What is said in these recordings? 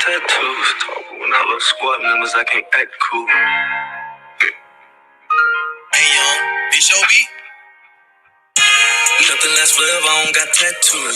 tattoos. Talk when I love squad members, I can't act cool. Hey young, this your beat? Nothing lasts forever, I don't got tattoos.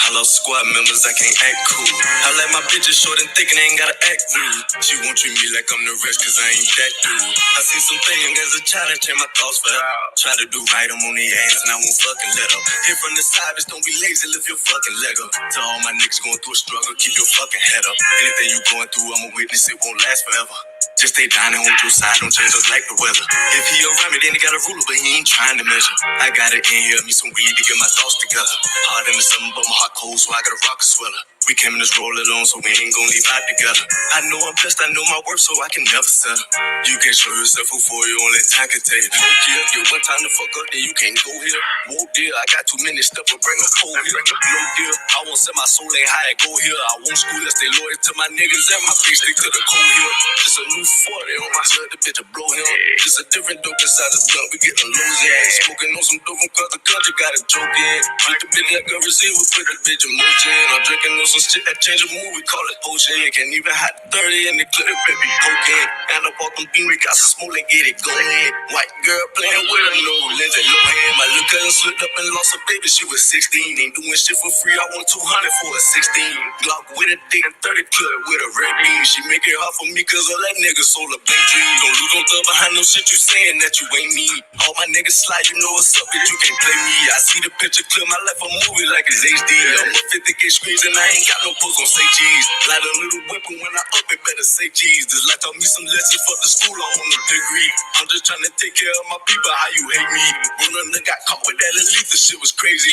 I love squad members, I can't act cool. I like my bitches short and thick and ain't gotta act rude. She won't treat me like I'm the rest, cause I ain't that dude. I seen some things as a child that changed my thoughts forever. Try to do right, I'm on the ass and I won't fucking let up. Hit from the side, bitch, don't be lazy, lift your fucking leg up. To all my niggas going through a struggle, keep your fucking head up. Anything you going through, I'm a witness, it won't last forever. Just stay down and hold your side, don't change us like the weather. If he around me, then he got a ruler, but he ain't trying to measure. I got it in here, me some weed to get my thoughts together. Hard in the summer, but my heart cold, so I got a rocket sweater. We came in this roll alone, so we ain't gon' leave out together. I know I'm blessed, I know my worth, so I can never settle. You can't show yourself before you only time can tell you. No deal, get one time to fuck up, then you can't go here. Whoa deal, I got too many stuff to bring a pole here. No deal, I won't set my soul ain't high and go here. I won't school, I stay loyal to my niggas and my face stick to the cold here. Just a new 40 on my hood, the bitch a blow him. Just a different dope inside the blunt, we getting lows in. Smoking on some dope from cause the country got a joke in. Treat the bitch like a receiver, put the bitch emoji in. I'm drinking on some shit that change a mood, we call it potion. Can't even hide 30 in the clip, baby, poking. And up off them beam, we got some smoke, and get it going. White girl playing with her, no lens and no hand. My little cousin slipped up and lost a baby, she was 16. Ain't doing shit for free, I want 200 for a 16. Glock with a dick and 30 clip with a red beam. She make it hard for me cause all that nigga sold a big dream. Don't lose on thug behind no shit you saying that you ain't me. All my niggas slide, you know what's up, bitch, you can't play me. I see the picture clear, my life a movie like it's HD. I'm a 50K screens and I ain't got no post on say cheese. Light a little weapon when I up it, better say cheese. This life taught me some lessons, fuck the school, I want a degree. I'm just trying to take care of my people, how you hate me. When a nigga got caught with that elite, the shit was crazy.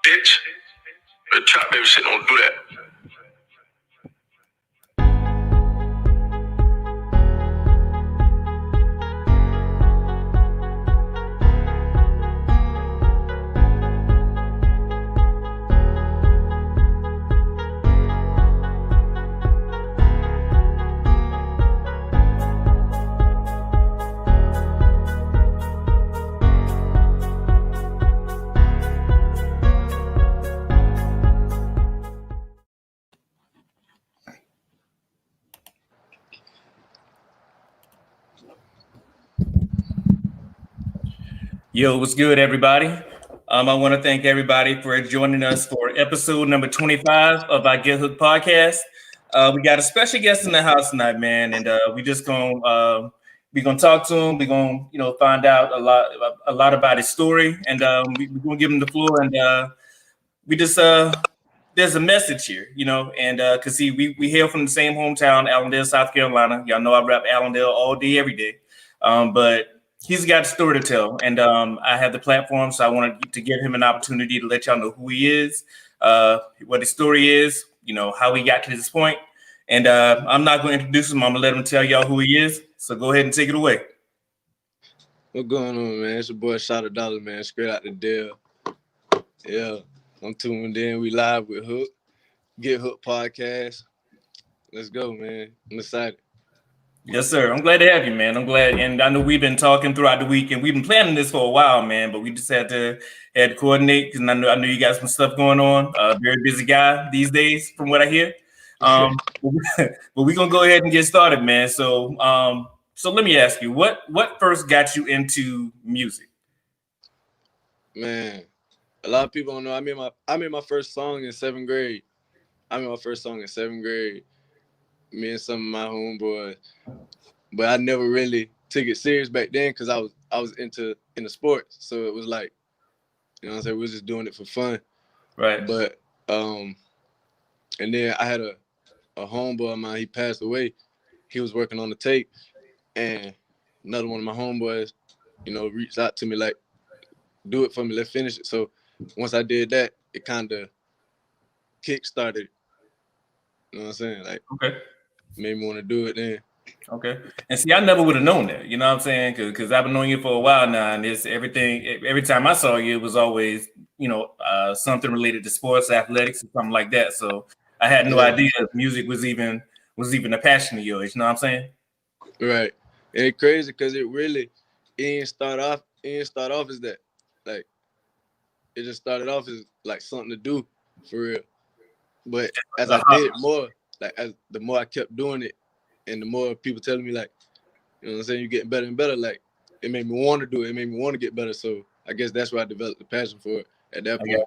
Bitch, the trap baby shit don't do that. Yo, what's good, everybody? I want to thank everybody for joining us for episode number 25 of our Get Hooked podcast. We got a special guest in the house tonight, man, and we just gonna talk to him. We're gonna find out a lot about his story, and we're gonna give him the floor. And we just there's a message here, and because we hail from the same hometown, Allendale, South Carolina. Y'all know I rap Allendale all day, every day, but he's got a story to tell, and I have the platform, so I wanted to give him an opportunity to let y'all know who he is, what his story is, how he got to this point. And I'm not going to introduce him. I'm going to let him tell y'all who he is. So go ahead and take it away. What's going on, man? It's your boy Shotta, Dollaz, man. Straight out the deal. Yeah, I'm tuned in. We live with Hook. Get Hooked podcast. Let's go, man. I'm excited. Yes, sir. I'm glad to have you, man. I'm glad. And I know we've been talking throughout the week, and we've been planning this for a while, man, but we just had to coordinate because I know you got some stuff going on. Very busy guy these days, from what I hear. But we're going to go ahead and get started, man. So let me ask you, what first got you into music? Man, a lot of people don't know. I made my first song in 7th grade. Me and some of my homeboys. But I never really took it serious back then because I was into sports. So it was like, you know what I'm saying, we was just doing it for fun. Right. But and then I had a homeboy of mine, he passed away. He was working on the tape, and another one of my homeboys, reached out to me like, do it for me, let's finish it. So once I did that, it kind of kick-started. You know what I'm saying? Like, okay, made me want to do it then. Okay. And see, I never would have known that, you know what I'm saying? Because I've been knowing you for a while now, and it's everything. Every time I saw you, it was always, something related to sports, athletics, or something like that. So I had no idea music was even a passion of yours. You know what I'm saying? Right. And it's crazy because it didn't start off as that. Like, it just started off as like something to do for real. But as The I hobby. did it more, like as the more I kept doing it, and the more people telling me like, you know what I'm saying, you're getting better and better. Like it made me want to do it. It made me want to get better. So I guess that's where I developed the passion for it at that point.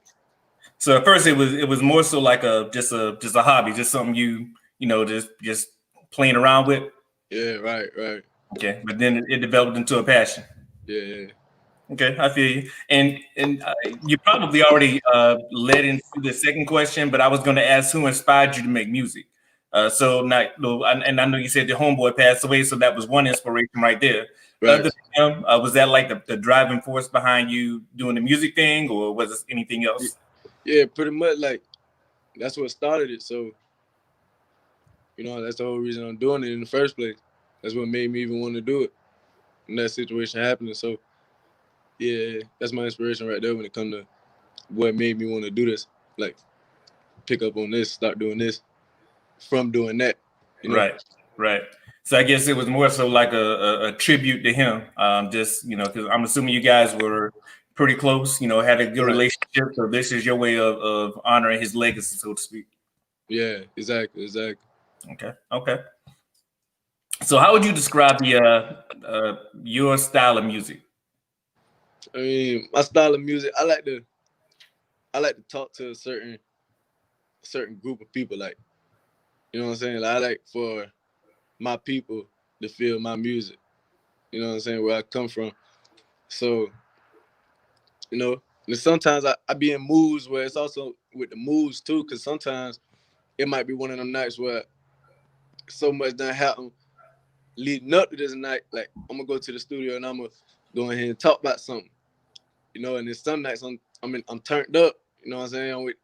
So at first it was more so like just a hobby, just something you know just playing around with. Yeah, right. Okay, but then it developed into a passion. Yeah. Okay, I feel you. And you probably already led into the second question, but I was going to ask who inspired you to make music. So not, no, and I know you said your homeboy passed away, so that was one inspiration right there. Right. Other than him, was that like the driving force behind you doing the music thing, or was it anything else? Yeah, pretty much like that's what started it. So, you know, that's the whole reason I'm doing it in the first place. That's what made me even want to do it. And that situation happening. So, yeah, that's my inspiration right there when it comes to what made me want to do this. Like, pick up on this, start doing this from doing that, you know? Right. So I guess it was more so like a tribute to him. Just, you know, because I'm assuming you guys were pretty close, you know, had a good Right. relationship. So this is your way of honoring his legacy, so to speak. Yeah, exactly. Okay. So how would you describe your style of music? I mean, my style of music, I like to talk to a certain group of people. Like, you know what I'm saying? Like, I like for my people to feel my music. You know what I'm saying? Where I come from. So, you know, and sometimes I be in moods where it's also with the moods too, because sometimes it might be one of them nights where so much done happen leading up to this night. Like, I'm gonna go to the studio and I'm gonna go ahead and talk about something. You know, and then some nights I'm turned up. You know what I'm saying?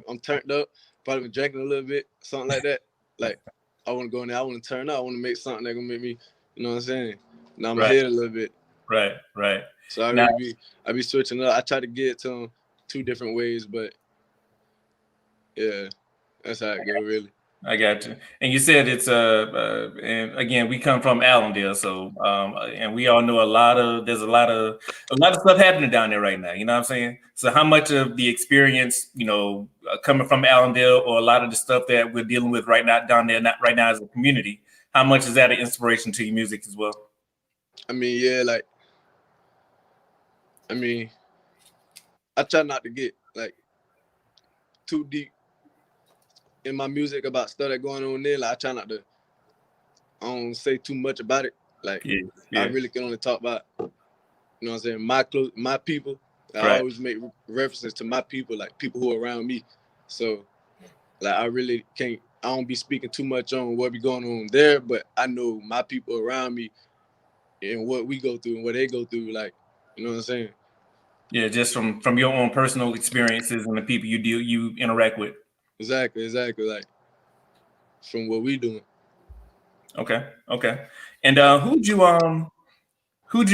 I'm turned up, probably been drinking a little bit, something like that. Like I want to go in there, I want to turn up, I want to make something that gonna make me, you know what I'm saying? Now I'm ahead a little bit. Right. So I be switching up. I try to get to them two different ways, but yeah, that's how it go really. I got you. And you said it's and again we come from Allendale, so and we all know there's a lot of stuff happening down there right now. You know what I'm saying? So how much of the experience, you know, coming from Allendale, or a lot of the stuff that we're dealing with right now down there, not right now as a community, how much is that an inspiration to your music as well? I mean, yeah, like I try not to get like too deep in my music about stuff that going on there. Like I don't say too much about it. Like I really can only talk about, you know what I'm saying, my people. I always make references to my people, like people who are around me. So like I don't be speaking too much on what be going on there, but I know my people around me and what we go through and what they go through, like, you know what I'm saying? Yeah, just from your own personal experiences and the people you interact with. Exactly. Like from what we doing. Okay. And who'd you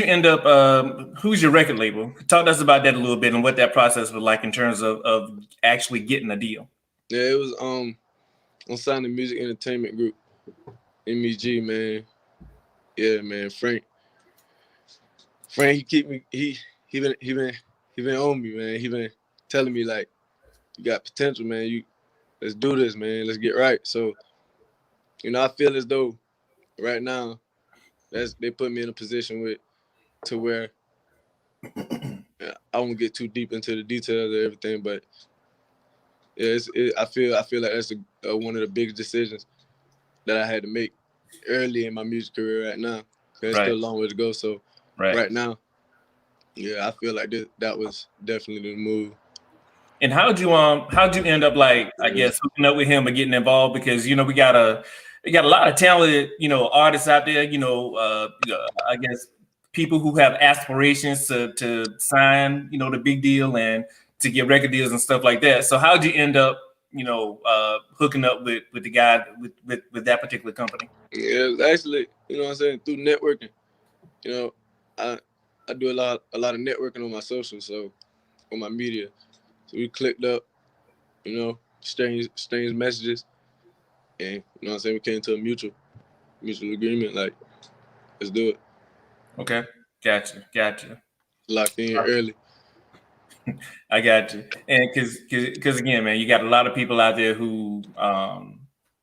end up? Who's your record label? Talk to us about that a little bit and what that process was like in terms of actually getting a deal. Yeah, it was on Signing Music Entertainment Group, MEG, man. Yeah, man, Frank, he keep me. He been on me, man. He been telling me like, you got potential, man. Let's do this, man. Let's get right. So, you know, I feel as though right now, they put me in a position to where I won't get too deep into the details of everything, but yeah, I feel like that's one of the biggest decisions that I had to make early in my music career right now. There's still a long way to go. So right now, yeah, I feel like that was definitely the move. And how'd you end up, like, I guess, hooking up with him or getting involved? Because, you know, we got a lot of talented, you know, artists out there, you know, I guess people who have aspirations to sign, you know, the big deal and to get record deals and stuff like that. So how'd you end up, you know, hooking up with the guy with that particular company? Yeah, it was actually, you know what I'm saying, through networking. You know, I do a lot of networking on my social, so on my media. So we clicked up, you know, exchanged messages, and you know what I'm saying, we came to a mutual agreement, like, let's do it. Okay, gotcha. Locked in early. I got you. And because again, man, you got a lot of people out there who,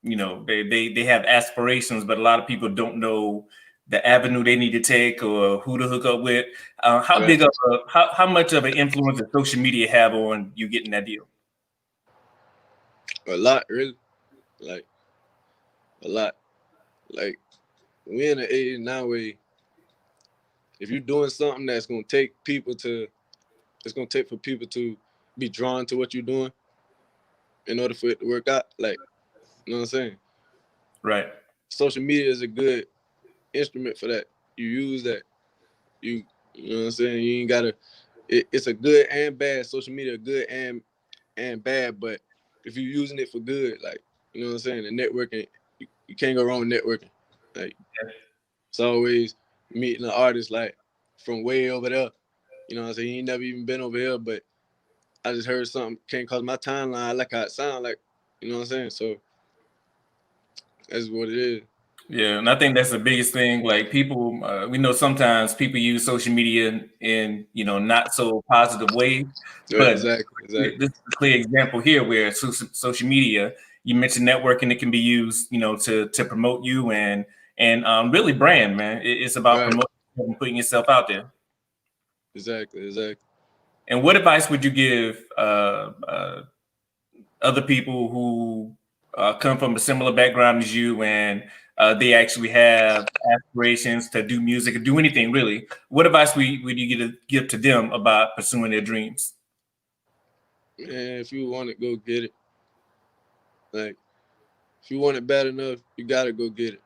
they have aspirations, but a lot of people don't know the avenue they need to take or who to hook up with. How Right. big of how much of an influence does social media have on you getting that deal? A lot, really. Like a lot. Like we in the age now where if you're doing something that's gonna take people to, it's gonna take for people to be drawn to what you're doing in order for it to work out. Like, you know what I'm saying? Right. Social media is a good instrument for that. You use that. You know what I'm saying? You ain't gotta. It's a good and bad. Social media good and bad, but if you're using it for good, like you know what I'm saying, the networking, you can't go wrong with networking. Like it's always meeting an artist like from way over there. You know what I'm saying? You ain't never even been over here, but I just heard something came across my timeline. I like how it sound like. You know what I'm saying? So that's what it is. Yeah, and I think that's the biggest thing. Like people, we know sometimes people use social media in not so positive ways, Yeah, but exactly, this exactly. is a clear example here where social media. You mentioned networking; it can be used, to promote you and really brand, man. It's about Right. promoting and putting yourself out there. Exactly, exactly. And what advice would you give other people who come from a similar background as you and they actually have aspirations to do music or do anything really? What advice would you give to them about pursuing their dreams? Man, if you want it, go get it. Like if you want it bad enough, you gotta go get it.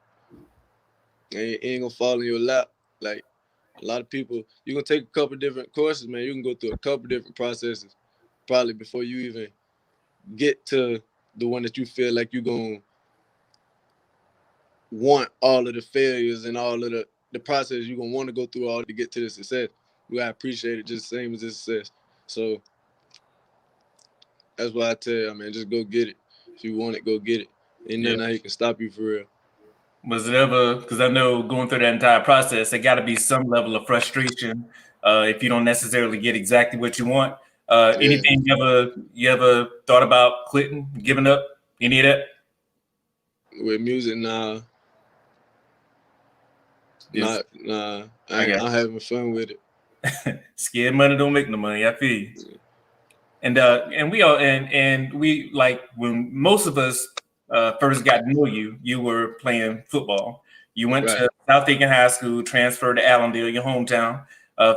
And it ain't gonna fall in your lap. Like a lot of people, you gonna take a couple different courses, man. You can go through a couple different processes probably before you even get to the one that you feel like you're gonna want all of the failures and all of the process you're gonna want to go through all to get to the success. You gotta appreciate it just the same as the success. So that's why I tell you, man, just go get it. If you want it, go get it. Ain't Yeah. nothing out here can stop you for real. Was it ever, because I know going through that entire process, there got to be some level of frustration if you don't necessarily get exactly what you want. Yeah. Anything you ever thought about quitting, giving up, any of that? With music, nah, Just nah. I got I'm having fun with it. scared money don't make no money. I feel you. And we like when most of us first got to know you, you were playing football. You went Right. to South Aiken High School, transferred to Allendale, your hometown,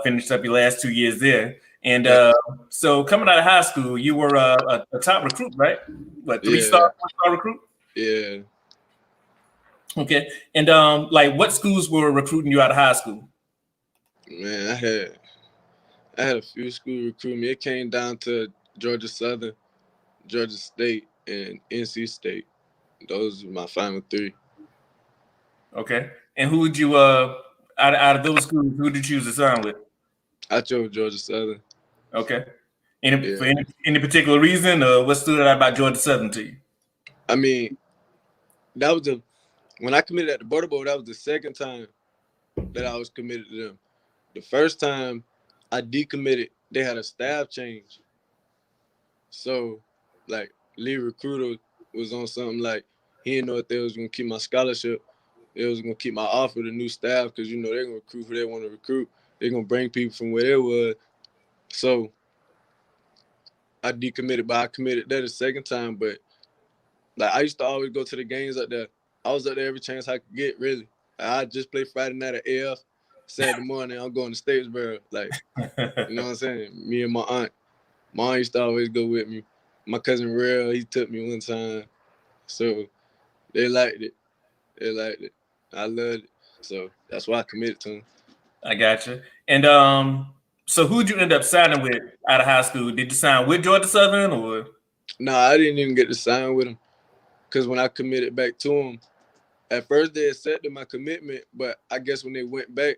finished up your last 2 years there. And Right. so coming out of high school, you were a top recruit, right? What, Yeah. 4-star recruit? Yeah. Okay. And like what schools were recruiting you out of high school? Man, I had a few schools recruit me. It came down to Georgia Southern, Georgia State, and NC State. Those are my final three. Okay. And who would you out of those schools, who did you choose to sign with? I chose Georgia Southern. Okay. For Yeah. any particular reason, what stood out about Georgia Southern to you? I mean, that was the when I committed at the Border Bowl, that was the second time that I was committed to them. The first time I decommitted, they had a staff change. So, like, lead recruiter was on something like he didn't know if they was gonna keep my scholarship. They was gonna keep my offer to new staff because they're gonna recruit who they want to recruit. They're gonna bring people from where they was. So I decommitted, but I committed that the second time. But like I used to always go to the games up there. I was up there every chance I could get, really. I just play Friday night at AF. Saturday morning, I'm going to Statesboro. Like, you know what I'm saying? Me and my aunt. My aunt used to always go with me. My cousin Real, he took me one time. So they liked it. They liked it. I loved it. So that's why I committed to him. I got you. And so who'd you end up signing with out of high school? Did you sign with Georgia Southern or? Nah, I didn't even get to sign with him. Because when I committed back to him, at first they accepted my commitment, but I guess when they went back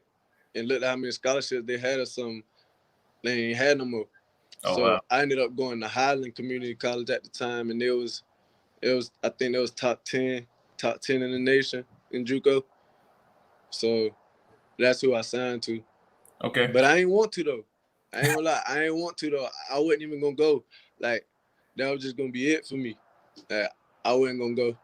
and looked at how many scholarships they had or something, they ain't had no more. Oh So wow. I ended up going to Highland Community College at the time, and it was I think it was top 10 in the nation in JUCO. So that's who I signed to. Okay. But I ain't want to though. I ain't gonna lie. I ain't want to though. I wasn't even gonna go. Like that was just gonna be it for me. I wasn't gonna go.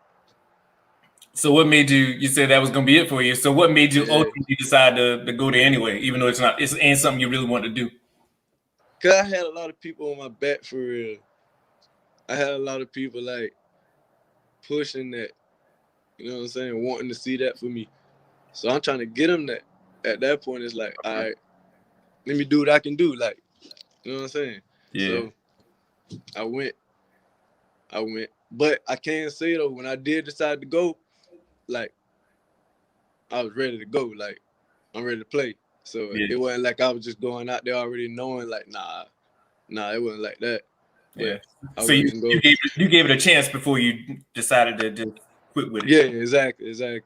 So what made you said that was gonna be it for you? So what made you Yeah. ultimately decide to go there anyway, even though it ain't something you really want to do? Cause I had a lot of people on my back for real. I had a lot of people like pushing that, you know what I'm saying, wanting to see that for me. So I'm trying to get them that. At that point, it's like, all right, let me do what I can do. Like, you know what I'm saying? Yeah. So I went. But I can't say though, when I did decide to go, like, I was ready to go. Like, I'm ready to play. So Yeah. it wasn't like I was just going out there already knowing, like, nah, it wasn't like that. But Yeah. I So wouldn't go. you gave it a chance before you decided to just quit with it. Yeah, exactly. I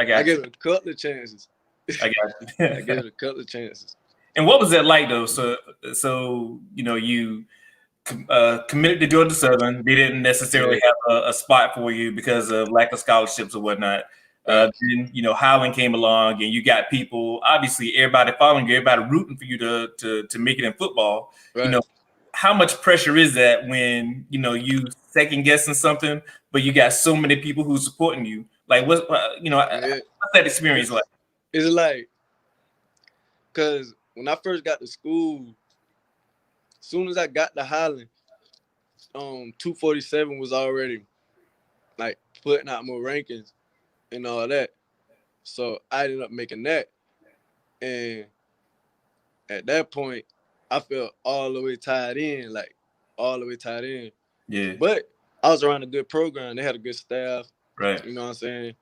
got gave you. it a couple of chances. I got you. I gave it a couple of chances. And what was that like though? So you know you committed to Georgia Southern. They didn't necessarily have a spot for you because of lack of scholarships or whatnot. Right. Then you know Howland came along, and you got people. Obviously, everybody following you, everybody rooting for you to make it in football. Right. You know, how much pressure is that when you know you second guessing something, but you got so many people who's supporting you? Like, what's that experience like? It's like, cause when I first got to school, as soon as I got to Highland, 247 was already like putting out more rankings and all that. So I ended up making that, and at that point, I felt all the way tied in, like all the way tied in. Yeah. But I was around a good program. They had a good staff. Right. You know what I'm saying?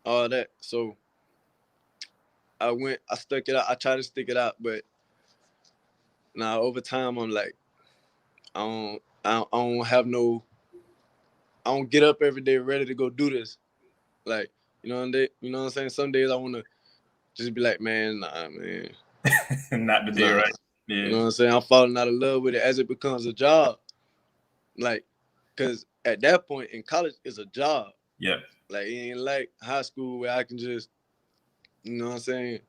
All that. So I stuck it out. I tried to stick it out, but now over time, I'm like, I don't get up every day ready to go do this. Like, you know what I'm saying? Some days I want to just be like, man, nah, man. Not today, right? Yeah. You know what I'm saying? I'm falling out of love with it as it becomes a job. Like, because at that point in college, it's a job. Yeah. Like, it ain't like high school where I can just, you know what I'm saying?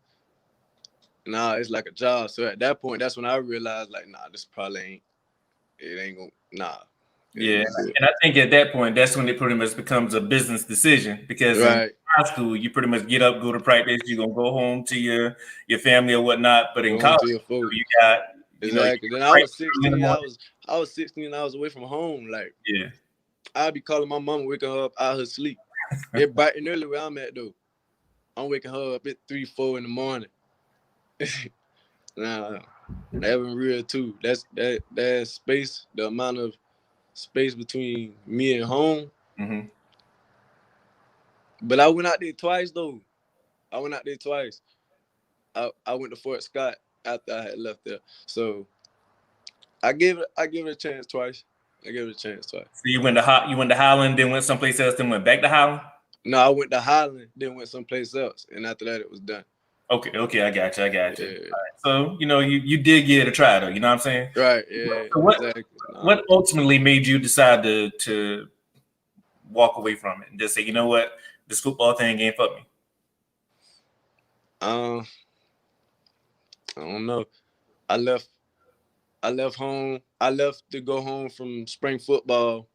Nah, it's like a job. So at that point, that's when I realized, like, nah, this probably ain't gonna, nah. Yeah, and I think at that point, that's when it pretty much becomes a business decision because in high school, you pretty much get up, go to practice, you're gonna go home to your family or whatnot. But in college, you got exactly. Then I was 16. I was 16. I was away from home. Like, yeah, I'd be calling my mama, waking her up out of her sleep. It's bright and early where I'm at though. I'm waking her up at 3, 4 in the morning. Nah, that was real too. That space, the amount of space between me and home. Mm-hmm. But I went out there twice though. I went to Fort Scott after I had left there. So I gave it a chance twice. So you went to Highland, then went someplace else, then went back to Highland? No, I went to Highland, then went someplace else, and after that it was done. Okay, I got you. Yeah. Right. So you did give it a try though. You know what I'm saying? Right. Yeah. So exactly. What ultimately made you decide to walk away from it and just say, you know what, this football thing ain't for me? I don't know. I left home. I left to go home from spring football,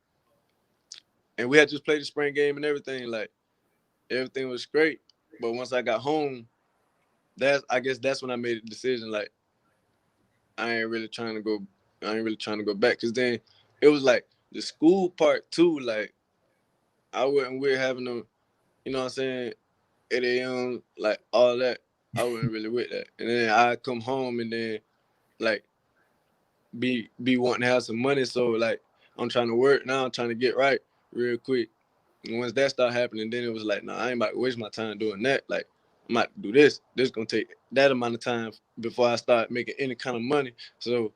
and we had just played the spring game and everything. Like, everything was great. But once I got home, I guess that's when I made a decision. Like, I ain't really trying to go back. Cause then it was like the school part too. Like, I wasn't with having them, you know what I'm saying, 8 a.m. like all that. I wasn't really with that. And then I come home and then like be wanting to have some money. So like I'm trying to work now. I'm trying to get right real quick. And once that started happening, then it was like, nah, I ain't about to waste my time doing that. Like, I'm about to do this. This is gonna take that amount of time before I start making any kind of money. So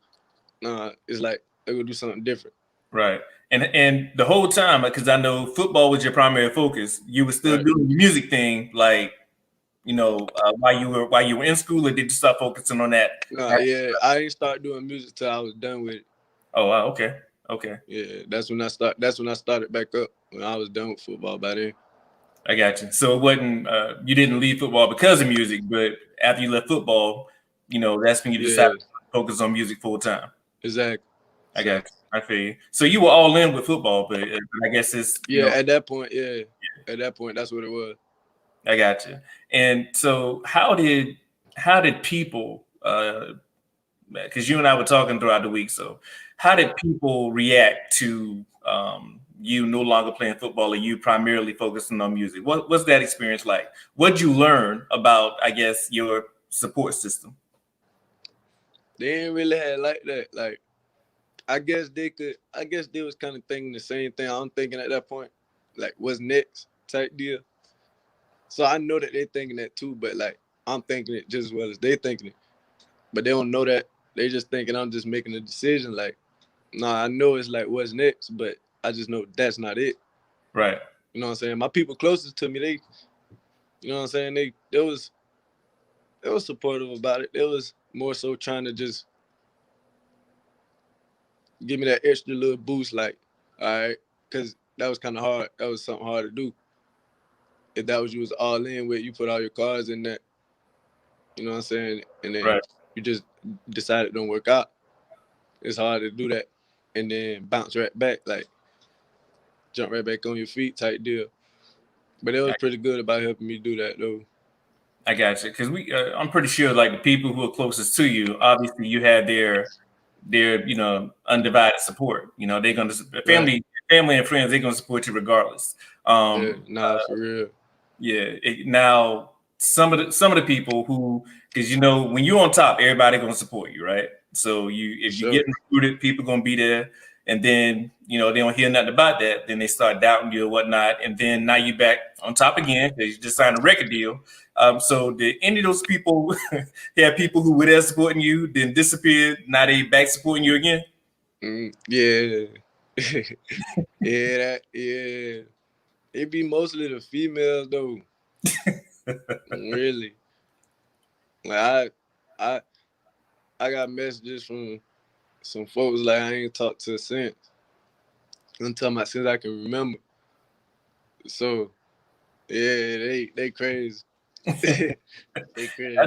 it's like they're gonna do something different. Right. And the whole time, because I know football was your primary focus, you were still doing the music thing, like, you know, while you were in school, or did you start focusing on that? Yeah, I didn't start doing music till I was done with it. Oh wow, okay. Yeah, that's when I started back up, when I was done with football by then. I got you. So it wasn't you didn't leave football because of music, but after you left football, you know, that's when you decided focus on music full time. Exactly. I got you. I feel you. So you were all in with football, but I guess it's at that point, at that point, that's what it was. I got you. And so how did people because you and I were talking throughout the week, so how did people react to you no longer playing football and you primarily focusing on music? What's that experience like? What'd you learn about, I guess, your support system? They ain't really had like that. Like, I guess they was kind of thinking the same thing I'm thinking at that point. Like, what's next type deal. So I know that they thinking that too, but like I'm thinking it just as well as they thinking it. But they don't know that. They just thinking I'm just making a decision. Like, nah, I know it's like what's next, but I just know that's not it. Right. You know what I'm saying? My people closest to me, they, you know what I'm saying? They was supportive about it. They was more so trying to just give me that extra little boost, like, all right, because that was kind of hard. That was something hard to do. If that was you was all in with, you put all your cards in that, you know what I'm saying? And then Right. you just decide it don't work out. It's hard to do that and then bounce right back, like jump right back on your feet type deal. But it was pretty good about helping me do that though. I got you. Because I'm pretty sure like the people who are closest to you, obviously you had their undivided support. You know, they're gonna family and friends, they're gonna support you regardless. For real. Yeah. Now some of the people who, because when you're on top, everybody gonna support you, right? So if you get recruited, people gonna be there, and then they don't hear nothing about that, then they start doubting you or whatnot, and then now you back on top again because you just signed a record deal. So did any of those people have people who were there supporting you, then disappeared, now they back supporting you again? Yeah. Yeah. It be mostly the females though. Really. Like I got messages from some folks like I ain't talked to since. I'm talking about since I can remember. So yeah, they crazy. They crazy.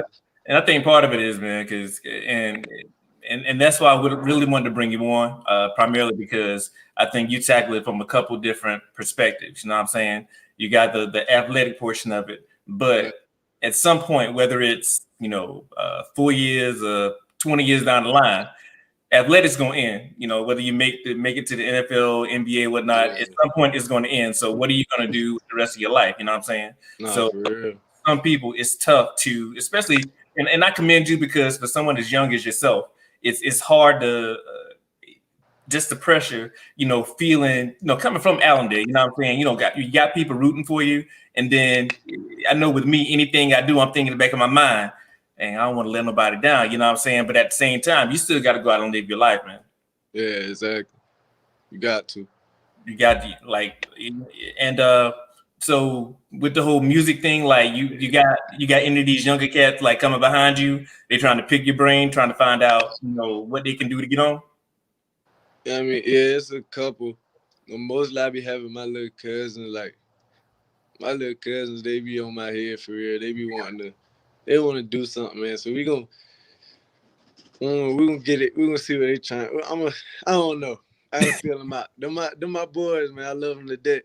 And I think part of it is, man, because and that's why I would really wanted to bring you on, primarily because I think you tackle it from a couple different perspectives. You know what I'm saying? You got the athletic portion of it, but at some point, whether it's 4 years or 20 years down the line, athletics gonna end. Whether you make it to the NFL, NBA, whatnot, at some point it's going to end. So what are you going to do with the rest of your life? You know what I'm saying? For real. Some people, it's tough to, especially, and I commend you because for someone as young as yourself, it's hard to just the pressure, feeling, coming from Allendale, you know what I'm saying? You got people rooting for you, and then I know with me, anything I do, I'm thinking in the back of my mind, and I don't want to let nobody down, you know what I'm saying? But at the same time, you still got to go out and live your life, man. Yeah, exactly. You got to. You got to and so with the whole music thing, like you got any of these younger cats like coming behind you? They trying to pick your brain, trying to find out, what they can do to get on. I mean, yeah, it's a couple. Mostly I be having my little cousins, like my little cousins, they be on my head for real. They be they want to do something, man. So we gonna get it. We gonna see what they trying. I don't know. I gotta feel them out. Them my boys, man. I love them to death.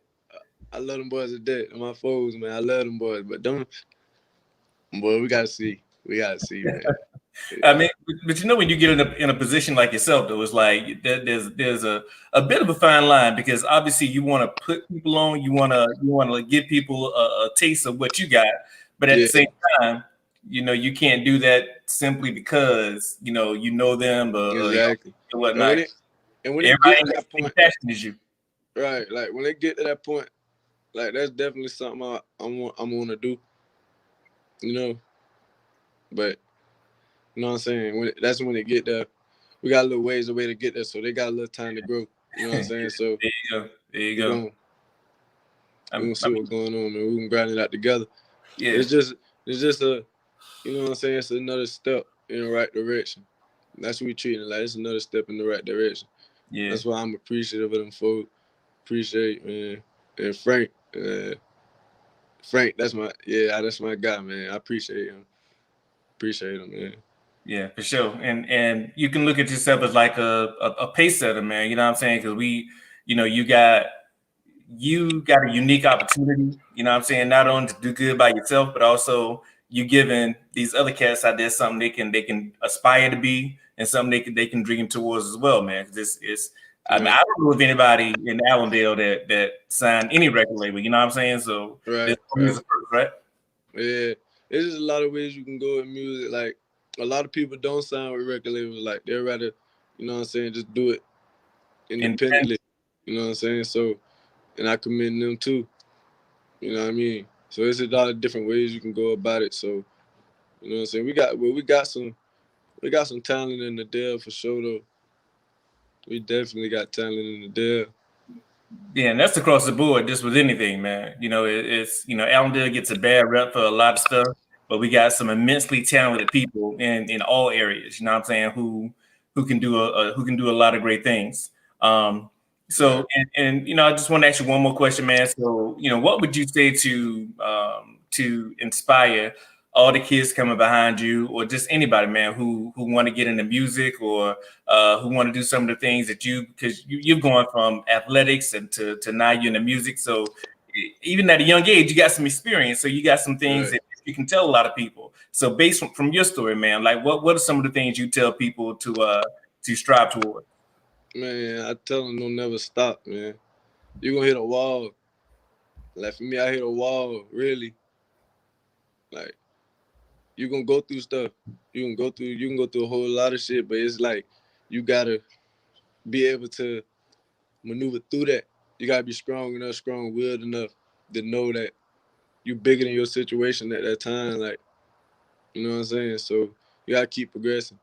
I love them boys to death. They're my foes, man. I love them boys, but them boy, we gotta see. We gotta see, man. I mean, but when you get in a position like yourself, though, it's like there's a bit of a fine line because obviously you want to put people on, you want to give people a taste of what you got, but at the same time, you can't do that simply because you know them exactly or whatnot. And when it get to that point, as you. Right, like when they get to that point, like that's definitely something I'm gonna do, But you know what I'm saying? That's when they get there. We got a little ways away to get there, so they got a little time to grow. You know what I'm saying? So there you go. We're gonna see what's going on, man. We can grind it out together. Yeah. It's just a, you know what I'm saying? It's another step in the right direction. That's what we treating it like. It's another step in the right direction. Yeah. That's why I'm appreciative of them folks. Appreciate, man. And Frank, that's my guy, man. I appreciate him. Appreciate him, man. Yeah, for sure. And you can look at yourself as like a pace setter, man. You know what I'm saying? Because you got a unique opportunity, you know what I'm saying, not only to do good by yourself, but also you giving these other cats out there something they can aspire to be and something they can dream towards as well, man. It's I mean, I don't know of anybody in Allendale that signed any record label, you know what I'm saying? So Right. right? Yeah. There's just a lot of ways you can go in music. Like a lot of people don't sign with record labels. Like they'd rather, you know what I'm saying, just do it independently. You know what I'm saying? So, and I commend them too. You know what I mean? So there's a lot of different ways you can go about it. So, you know what I'm saying? We got some talent in the Dell for sure though. We definitely got talent in the Dell. Yeah, and that's across the board, just with anything, man. You know, it's Allendale gets a bad rep for a lot of stuff, but we got some immensely talented people in all areas. You know what I'm saying? Who can do a lot of great things. So and I just want to ask you one more question, man. So what would you say to inspire all the kids coming behind you, or just anybody, man, who want to get into music or who want to do some of the things that because you've gone from athletics and to now you're in the music. So even at a young age, you got some experience. So you got some things that you can tell a lot of people. So based from your story, man, like what are some of the things you tell people to strive toward? Man, I tell them don't never stop, man. You're gonna hit a wall. Like for me, I hit a wall, really. Like you're gonna go through stuff. You can go through a whole lot of shit, but it's like you gotta be able to maneuver through that. You gotta be strong enough, strong-willed enough to know that you're bigger than your situation at that time. Like, you know what I'm saying? So you gotta keep progressing.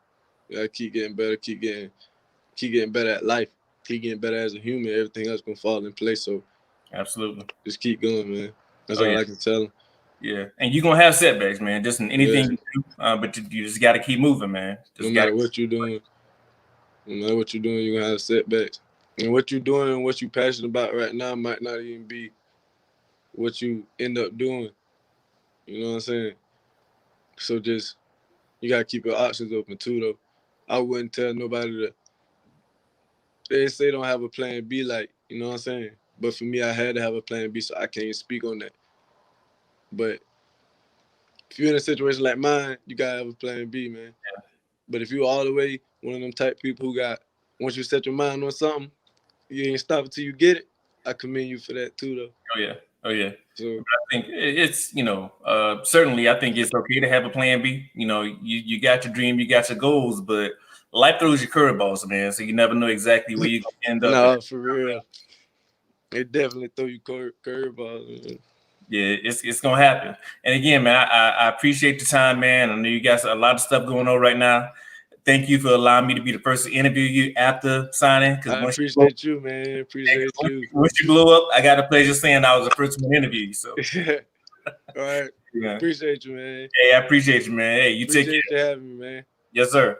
You gotta keep getting better, keep getting better at life, keep getting better as a human. Everything else gonna fall in place. So Absolutely, just keep going, man. That's all I can tell them. Yeah, and you're gonna have setbacks, man. Just in anything you do, but you just got to keep moving, man. No matter what you're doing, you're gonna have setbacks. And what you're doing and what you're passionate about right now might not even be what you end up doing. You know what I'm saying? So just you gotta keep your options open too, though. I wouldn't tell nobody that they say don't have a plan B, like, you know what I'm saying? But for me, I had to have a plan B, so I can't speak on that. But if you're in a situation like mine, you gotta have a plan B, man. Yeah. But if you're all the way one of them type people who got, once you set your mind on something, you ain't stop until you get it, I commend you for that too, though. Oh yeah. So I think it's certainly I think it's okay to have a plan B. You got your dream, you got your goals, but life throws you curveballs, man. So you never know exactly where you're gonna end up. No, for real. It definitely throw you curveballs, man. Yeah, it's gonna happen. And again, man, I appreciate the time, man. I know you got a lot of stuff going on right now. Thank you for allowing me to be the first to interview you after signing. I appreciate you, man. Appreciate you. Once you blow up, I got a pleasure saying I was the first one to interview you. So, all right. Yeah. Appreciate you, man. Hey, I appreciate you, man. Hey, you take care. Appreciate you having me, man. Yes, sir.